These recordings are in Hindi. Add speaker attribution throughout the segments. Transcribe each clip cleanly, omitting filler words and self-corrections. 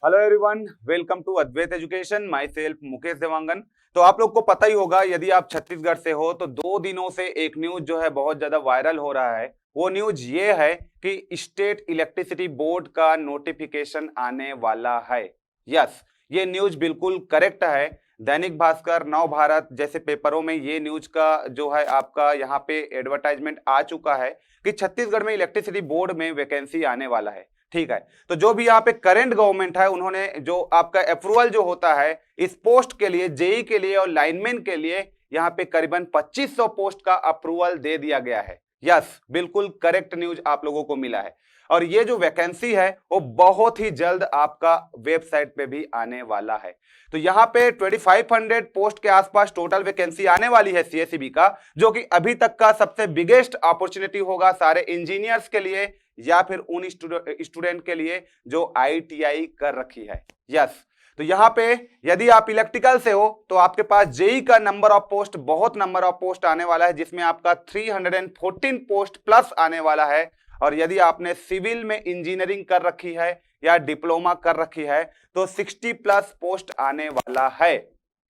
Speaker 1: Hello everyone, welcome to Advait education. Myself Mukesh Dewangan. तो आप लोग को पता ही होगा, यदि आप छत्तीसगढ़ से हो तो 2 दिनों से एक न्यूज जो है बहुत ज्यादा वायरल हो रहा है। वो न्यूज ये है कि स्टेट इलेक्ट्रिसिटी बोर्ड का नोटिफिकेशन आने वाला है। यस, ये न्यूज बिल्कुल करेक्ट है। दैनिक भास्कर, नव भारत जैसे पेपरों में ये न्यूज का जो है आपका यहाँ पे एडवर्टाइजमेंट आ चुका है कि छत्तीसगढ़ में इलेक्ट्रिसिटी बोर्ड में वैकेंसी आने वाला है। ठीक है, तो जो भी यहाँ पे करंट गवर्नमेंट है, उन्होंने जो आपका अप्रूवल जो होता है इस पोस्ट के लिए, जेई के लिए और लाइनमैन के लिए, यहाँ पे करीबन 2500 पोस्ट का अप्रूवल दे दिया गया है। यस, बिल्कुल करेक्ट न्यूज आप लोगों को मिला है। और ये जो वैकेंसी है वो बहुत ही जल्द आपका वेबसाइट पे भी आने वाला है। तो यहाँ पे 2500 पोस्ट के आसपास टोटल वैकेंसी आने वाली है सीएसईबी का, जो कि अभी तक का सबसे बिगेस्ट अपॉर्चुनिटी होगा सारे इंजीनियर्स के लिए या फिर उन स्टूडेंट के लिए जो आईटीआई कर रखी है। यस, तो यहाँ पे यदि आप इलेक्ट्रिकल से हो तो आपके पास जेई का नंबर ऑफ पोस्ट, बहुत नंबर ऑफ पोस्ट आने वाला है, जिसमें आपका 314 पोस्ट प्लस आने वाला है। और यदि आपने सिविल में इंजीनियरिंग कर रखी है या डिप्लोमा कर रखी है तो 60 प्लस पोस्ट आने वाला है।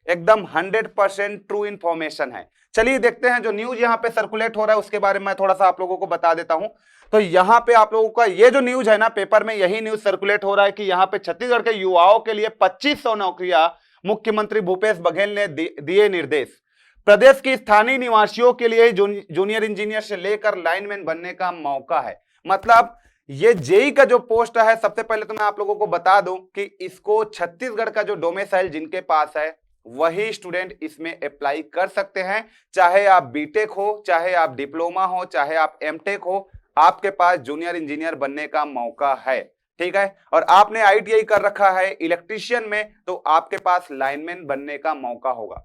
Speaker 1: एकदम 100% ट्रू इंफॉर्मेशन है। चलिए देखते हैं जो न्यूज यहाँ पे सर्कुलेट हो रहा है उसके बारे में मैं थोड़ा सा आप लोगों को बता देता हूं। तो यहाँ पे आप लोगों का ये जो न्यूज है ना, पेपर में यही न्यूज सर्कुलेट हो रहा है कि यहाँ पे छत्तीसगढ़ के युवाओं के लिए 2500 नौकरियां मुख्यमंत्री भूपेश बघेल ने दिए निर्देश। प्रदेश की स्थानीय निवासियों के लिए जूनियर इंजीनियर से लेकर लाइनमैन बनने का मौका है। मतलब ये जेई का जो पोस्ट है, सबसे पहले तो मैं आप लोगों को बता दूं कि इसको छत्तीसगढ़ का जो डोमिसाइल जिनके पास है वही स्टूडेंट इसमें अप्लाई कर सकते हैं। चाहे आप बीटेक हो, चाहे आप डिप्लोमा हो, चाहे आप एमटेक हो, आपके पास जूनियर इंजीनियर बनने का मौका है। ठीक है, और आपने आईटीआई कर रखा है इलेक्ट्रीशियन में तो आपके पास लाइनमैन बनने का मौका होगा।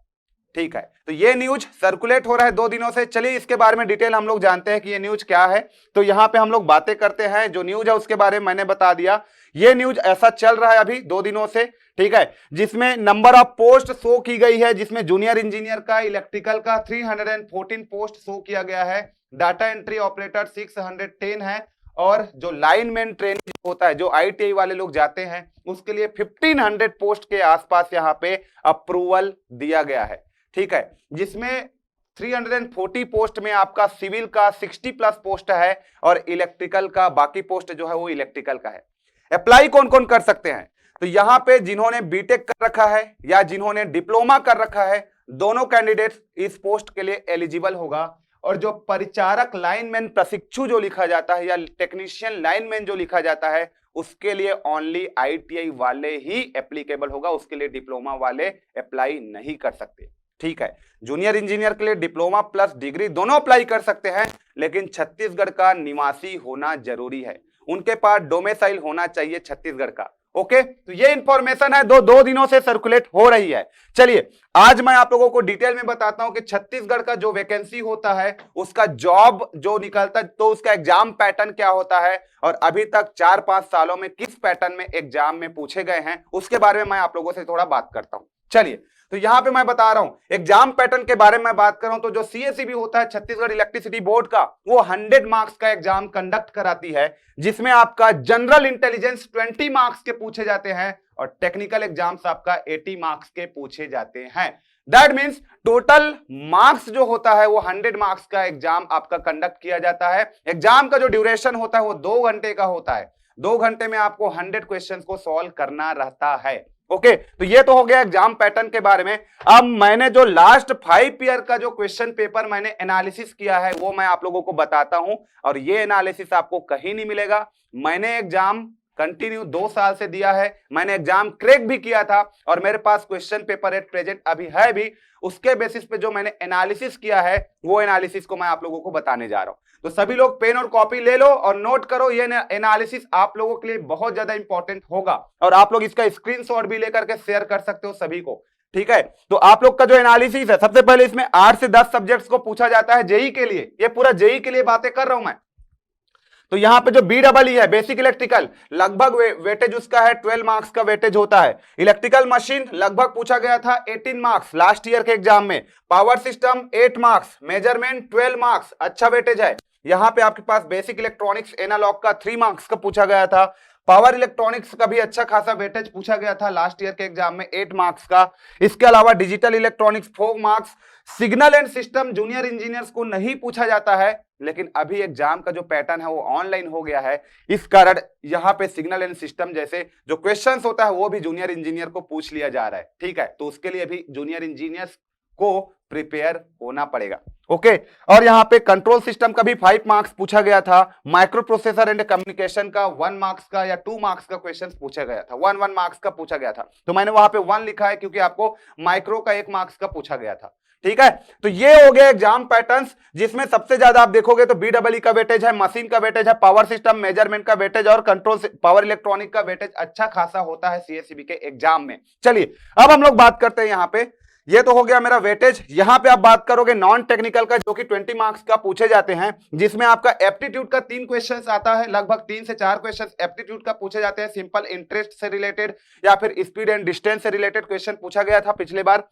Speaker 1: ठीक है, तो ये न्यूज सर्कुलेट हो रहा है 2 दिनों से। चलिए इसके बारे में डिटेल हम लोग जानते हैं कि ये न्यूज क्या है। तो यहां पे हम लोग बातें करते हैं। जो न्यूज है उसके बारे में मैंने बता दिया। ये न्यूज ऐसा चल रहा है अभी 2 दिनों से, ठीक है, जिसमें नंबर ऑफ पोस्ट शो की गई है, जिसमें जूनियर इंजीनियर का, इलेक्ट्रिकल का 314 पोस्ट शो किया गया है। डाटा एंट्री ऑपरेटर 610 है। और जो लाइनमैन ट्रेनिंग होता है, जो आईटीआई वाले लोग जाते हैं, उसके लिए 1500 पोस्ट के आसपास यहाँ पे अप्रूवल दिया गया है। ठीक है, जिसमें 340 पोस्ट में आपका सिविल का 60 प्लस पोस्ट है और इलेक्ट्रिकल का बाकी पोस्ट जो है वो इलेक्ट्रिकल का है। अप्लाई कौन कौन कर सकते हैं? तो यहां पे जिन्होंने बीटेक कर रखा है या जिन्होंने डिप्लोमा कर रखा है, दोनों कैंडिडेट्स इस पोस्ट के लिए एलिजिबल होगा। और जो परिचारक लाइनमैन प्रशिक्षु जो लिखा जाता है या टेक्नीशियन लाइनमैन जो लिखा जाता है, उसके लिए ओनली आईटीआई वाले ही एप्लीकेबल होगा। उसके लिए डिप्लोमा वाले अप्लाई नहीं कर सकते। ठीक है, जूनियर इंजीनियर के लिए डिप्लोमा प्लस डिग्री दोनों अप्लाई कर सकते हैं, लेकिन छत्तीसगढ़ का निवासी होना जरूरी है। उनके पास डोमिसाइल होना चाहिए छत्तीसगढ़ का। ओके, तो ये इंफॉर्मेशन है दो दिनों से सर्कुलेट हो रही है। चलिए आज मैं आप लोगों को डिटेल में बताता हूं कि छत्तीसगढ़ का जो वैकेंसी होता है उसका जॉब जो निकलता है तो उसका एग्जाम पैटर्न क्या होता है, और अभी तक 4-5 सालों में किस पैटर्न में एग्जाम में पूछे गए हैं, उसके बारे में मैं आप लोगों से थोड़ा बात करता हूं। चलिए, तो यहां पे मैं बता रहा हूं एग्जाम पैटर्न के बारे में मैं बात कर रहा हूं। तो जो सीएसईबी होता है छत्तीसगढ़ इलेक्ट्रिसिटी बोर्ड का, वो 100 मार्क्स का एग्जाम कंडक्ट कराती है, जिसमें आपका जनरल इंटेलिजेंस 20 मार्क्स के पूछे जाते हैं और टेक्निकल एग्जाम्स आपका 80 मार्क्स के पूछे जाते हैं। दैट मीन्स टोटल मार्क्स जो होता है वो 100 मार्क्स का एग्जाम आपका कंडक्ट किया जाता है। एग्जाम का जो ड्यूरेशन होता है वो 2 घंटे का होता है। 2 घंटे में आपको 100 क्वेश्चंस को सॉल्व करना रहता है। ओके, तो ये तो हो गया एग्जाम पैटर्न के बारे में। अब मैंने जो लास्ट 5 ईयर का जो क्वेश्चन पेपर मैंने एनालिसिस किया है वो मैं आप लोगों को बताता हूं, और ये एनालिसिस आपको कहीं नहीं मिलेगा। मैंने एग्जाम कंटिन्यू 2 साल से दिया है, मैंने एग्जाम क्रैक भी किया था और मेरे पास क्वेश्चन पेपर एट प्रेजेंट अभी है भी। उसके बेसिस पे जो मैंने एनालिसिस किया है वो एनालिसिस को मैं आप लोगों को बताने जा रहा हूं। तो सभी लोग पेन और कॉपी ले लो और नोट करो। ये एनालिसिस आप लोगों के लिए बहुत ज्यादा इंपॉर्टेंट होगा और आप लोग इसका स्क्रीनशॉट भी लेकर के शेयर कर सकते हो सभी को। ठीक है, तो आप लोग का जो एनालिसिस है, सबसे पहले इसमें 8 से 10 सब्जेक्ट्स को पूछा जाता है जेई के लिए। ये पूरा जेई के लिए बातें कर रहा हूं मैं। तो यहां पे जो BEE है, बेसिक इलेक्ट्रिकल, लगभग वेटेज उसका है 12 मार्क्स का वेटेज होता है। इलेक्ट्रिकल मशीन लगभग पूछा गया था 18 मार्क्स लास्ट ईयर के एग्जाम में। Power system 8 marks, measurement 12 marks, अच्छा वेटेज है। यहां पे आपके पास बेसिक इलेक्ट्रॉनिक्स एनालॉग का 3 मार्क्स का पूछा गया था। पावर इलेक्ट्रॉनिक्स का भी अच्छा खासा वेटेज पूछा गया था लास्ट ईयर के एग्जाम में 8 मार्क्स का। इसके अलावा digital electronics 4 marks. Signal and system junior engineers को नहीं पूछा जाता है, लेकिन अभी एग्जाम का जो पैटर्न है वो ऑनलाइन हो गया है, इस कारण यहाँ पे सिग्नल एंड सिस्टम जैसे जो क्वेश्चंस होता है वो भी जूनियर इंजीनियर को पूछ लिया जा रहा है। ठीक है, तो उसके लिए भी जूनियर इंजीनियर्स को प्रिपेयर होना पड़ेगा। ओके, और यहाँ पे कंट्रोल सिस्टम का भी 5 मार्क्स पूछा गया था। माइक्रो प्रोसेसर एंड कम्युनिकेशन का 1 मार्क्स का या 2 मार्क्स का क्वेश्चन पूछा गया था, 1 मार्क्स का पूछा गया था, तो मैंने वहां पे 1 लिखा है क्योंकि आपको माइक्रो का 1 मार्क्स का पूछा गया था। ठीक है, तो ये हो गया एग्जाम पैटर्न्स, जिसमें सबसे ज्यादा आप देखोगे तो BEE का वेटेज है, मशीन का वेटेज है, पावर सिस्टम मेजरमेंट का वेटेज और कंट्रोल पावर इलेक्ट्रॉनिक का वेटेज अच्छा खासा होता है CSEB के एग्जाम में। चलिए अब हम लोग बात करते हैं यहाँ पे, ये तो हो गया मेरा वेटेज। यहां पे आप बात करोगे नॉन टेक्निकल का, जो कि 20 मार्क्स का पूछे जाते हैं, जिसमें आपका एप्टीट्यूड का 3 क्वेश्चंस आता है, लगभग 3 से 4 क्वेश्चंस एप्टीट्यूड का पूछे जाते हैं, सिंपल इंटरेस्ट से रिलेटेड या फिर स्पीड एंड डिस्टेंस से रिलेटेड क्वेश्चन पूछा गया था पिछले बार।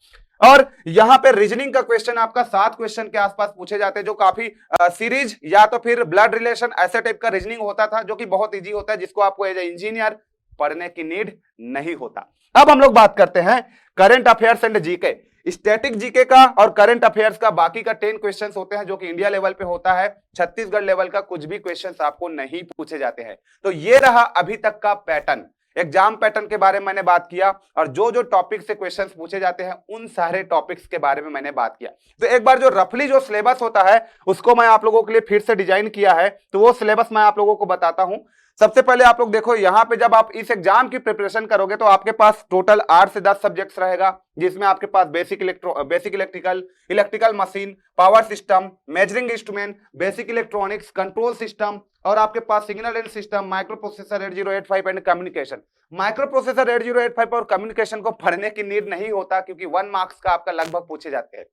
Speaker 1: और यहां पे रीजनिंग का क्वेश्चन आपका 7 क्वेश्चन के आसपास पूछे जाते हैं, जो काफी सीरीज या तो फिर ब्लड रिलेशन ऐसे टाइप का रीजनिंग होता था, जो कि बहुत ईजी होता है, जिसको आपको एज ए इंजीनियर पढ़ने की नीड नहीं होता। अब हम लोग बात करते हैं current affairs and GK. Static GK का और करंट अफेयर्स का बाकी का 10 क्वेश्चंस होते हैं, जो कि इंडिया लेवल पे होता है। छत्तीसगढ़ लेवल का कुछ भी क्वेश्चंस आपको नहीं पूछे जाते हैं। तो ये रहा अभी तक का पैटर्न। एग्जाम पैटर्न के बारे में मैंने बात किया, और जो जो टॉपिक से क्वेश्चंस पूछे जाते हैं उन सारे टॉपिक्स के बारे में मैंने बात किया। तो एक बार जो रफली जो सिलेबस होता है उसको मैं आप लोगों के लिए फिर से डिजाइन किया है, तो वो सिलेबस मैं आप लोगों को बताता हूं। सबसे पहले आप लोग देखो, यहां पे जब आप इस एग्जाम की प्रिपरेशन करोगे तो आपके पास टोटल 8 से 10 सब्जेक्ट्स रहेगा, जिसमें आपके पास basic electrical, electrical machine, power system, measuring instrument, basic electronics, control system, और आपके पास signal and system, micro processor 8085 and communication. Micro processor 8085 और कम्युनिकेशन को पढ़ने की नीड नहीं होता, क्योंकि 1 मार्क्स का आपका लगभग पूछे जाते हैं,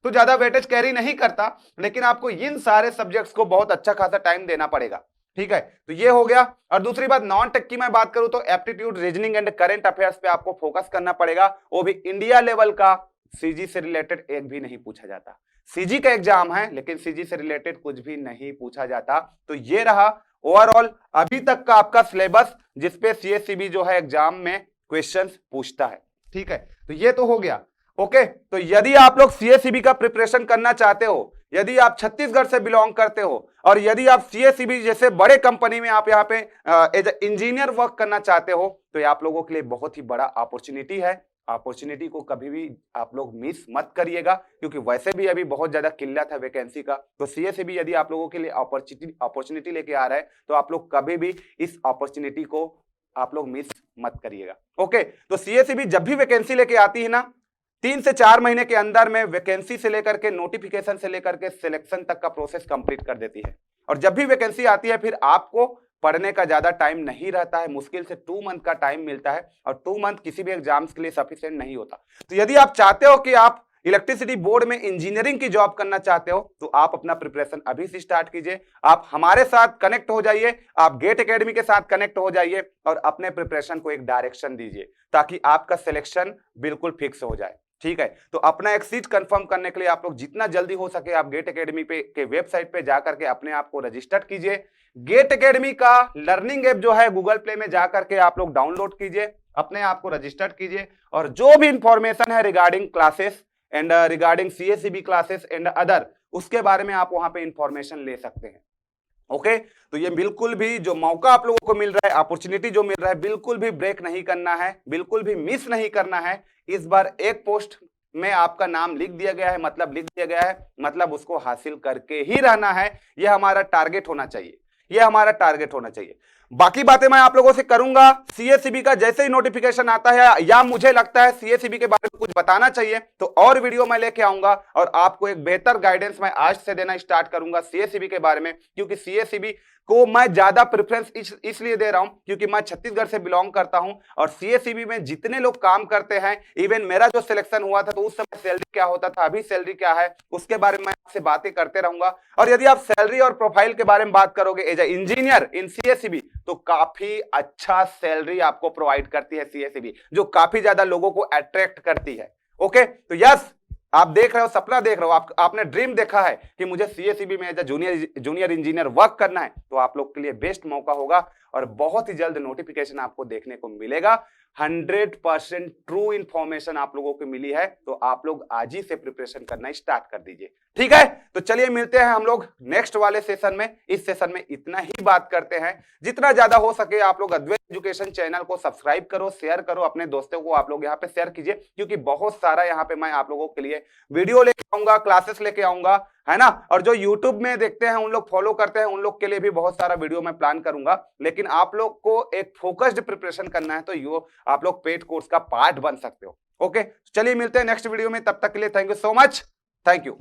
Speaker 1: तो ज्यादा वेटेज कैरी नहीं करता, लेकिन आपको इन सारे सब्जेक्ट्स को बहुत अच्छा खासा टाइम देना पड़ेगा। ठीक है, तो ये हो गया। और दूसरी बात, नॉन टेक की मैं बात करूं तो aptitude, reasoning and current affairs पे आपको फोकस करना पड़ेगा, वो भी इंडिया लेवल का। सीजी से रिलेटेड एक भी नहीं पूछा जाता। सीजी का एग्जाम है, लेकिन सीजी से रिलेटेड कुछ भी नहीं पूछा जाता। तो ये रहा ओवरऑल अभी तक का आपका सिलेबस, जिसपे CSEB जो है एग्जाम में क्वेश्चंस पूछता है। ठीक है, तो ये तो हो गया। ओके, तो यदि आप लोग CSEB का प्रिपरेशन करना चाहते हो, यदि आप छत्तीसगढ़ से बिलोंग करते हो, और यदि आप CSEB जैसे बड़े कंपनी में आप यहाँ पे एज इंजीनियर वर्क करना चाहते हो, तो ये आप लोगों के लिए बहुत ही बड़ा अपॉर्चुनिटी है। अपॉर्चुनिटी को कभी भी आप लोग मिस मत करिएगा, क्योंकि वैसे भी अभी बहुत ज्यादा किल्लत है वैकेंसी का। तो CSEB यदि आप लोगों के लिए अपॉर्चुनिटी लेके आ रहा है, तो आप लोग कभी भी इस अपॉर्चुनिटी को आप लोग मिस मत करिएगा। ओके, तो CSEB जब भी वैकेंसी लेके आती है ना, 3 से 4 महीने के अंदर में वैकेंसी से लेकर के नोटिफिकेशन से लेकर के सिलेक्शन तक का प्रोसेस कंप्लीट कर देती है। और जब भी वैकेंसी आती है, फिर आपको पढ़ने का ज्यादा टाइम नहीं रहता है, मुश्किल से 2 मंथ का टाइम मिलता है, और 2 मंथ किसी भी एग्जाम्स के लिए सफिशिएंट नहीं होता। तो यदि आप चाहते हो कि आप इलेक्ट्रिसिटी बोर्ड में इंजीनियरिंग की जॉब करना चाहते हो, तो आप अपना प्रिपरेशन अभी से स्टार्ट कीजिए। आप हमारे साथ कनेक्ट हो जाइए, आप गेट एकेडमी के साथ कनेक्ट हो जाइए, और अपने प्रिपरेशन को एक डायरेक्शन दीजिए, ताकि आपका सिलेक्शन बिल्कुल फिक्स हो जाए। ठीक है, तो अपना एक सीट कंफर्म करने के लिए आप लोग जितना जल्दी हो सके आप गेट एकेडमी पे के वेबसाइट पे जाकर के अपने आप को रजिस्टर कीजिए। गेट एकेडमी का लर्निंग ऐप जो है गूगल प्ले में जाकर के आप लोग डाउनलोड कीजिए, अपने आप को रजिस्टर कीजिए, और जो भी इंफॉर्मेशन है regarding classes and regarding CSEB classes and other, उसके बारे में आप वहां पे इंफॉर्मेशन ले सकते हैं। ओके, तो ये बिल्कुल भी जो मौका आप लोगों को मिल रहा है, अपॉर्चुनिटी जो मिल रहा है, बिल्कुल भी ब्रेक नहीं करना है, बिल्कुल भी मिस नहीं करना है। इस बार एक पोस्ट में आपका नाम लिख दिया गया है, मतलब लिख दिया गया है, मतलब उसको हासिल करके ही रहना है। यह हमारा टारगेट होना चाहिए, यह हमारा टारगेट होना चाहिए। बाकी बातें मैं आप लोगों से करूंगा। CSEB का जैसे ही नोटिफिकेशन आता है, या मुझे लगता है CSEB के बारे में कुछ बताना चाहिए, तो और वीडियो मैं लेके आऊंगा, और आपको एक बेहतर गाइडेंस मैं आज से देना स्टार्ट करूंगा CSEB के बारे में। क्योंकि CSEB को मैं ज्यादा प्रेफरेंस इसलिए दे रहा हूं क्योंकि मैं छत्तीसगढ़ से बिलोंग करता हूं, और CSEB में जितने लोग काम करते हैं, इवन मेरा जो सिलेक्शन हुआ था तो उस समय सैलरी क्या होता था, अभी सैलरी क्या है, उसके बारे में मैं आपसे बातें करते रहूंगा। और यदि आप सैलरी और प्रोफाइल के बारे में बात करोगे as a engineer in CSEB, तो काफी अच्छा सैलरी आपको प्रोवाइड करती है CSEB, जो काफी ज्यादा लोगों को अट्रैक्ट करती है। ओके, तो यस, आप देख रहे हो, सपना देख रहे हो, आपने ड्रीम देखा है कि मुझे सीएसईबी में एज जूनियर इंजीनियर वर्क करना है, तो आप लोग के लिए बेस्ट मौका होगा और बहुत ही जल्द नोटिफिकेशन आपको देखने को मिलेगा। 100% ट्रू इंफॉर्मेशन आप लोगों को मिली है, तो आप लोग आज ही से प्रिपरेशन करना स्टार्ट कर दीजिए। ठीक है, तो चलिए मिलते हैं हम लोग नेक्स्ट वाले सेशन में। इस सेशन में इतना ही बात करते हैं। जितना ज्यादा हो सके आप लोग अद्वैत एजुकेशन चैनल को सब्सक्राइब करो, शेयर करो, अपने दोस्तों को आप लोग यहाँ पे शेयर कीजिए, क्योंकि बहुत सारा यहाँ पे मैं आप लोगों के लिए वीडियो लेके आऊंगा, क्लासेस लेके आऊंगा, है ना। और जो यूट्यूब में देखते हैं, उन लोग फॉलो करते हैं, उन लोग के लिए भी बहुत सारा वीडियो मैं प्लान करूंगा। लेकिन आप लोग को एक फोकस्ड प्रिपरेशन करना है, तो आप लोग पेड कोर्स का पार्ट बन सकते हो। ओके, चलिए मिलते हैं नेक्स्ट वीडियो में, तब तक के लिए thank you so much, thank you.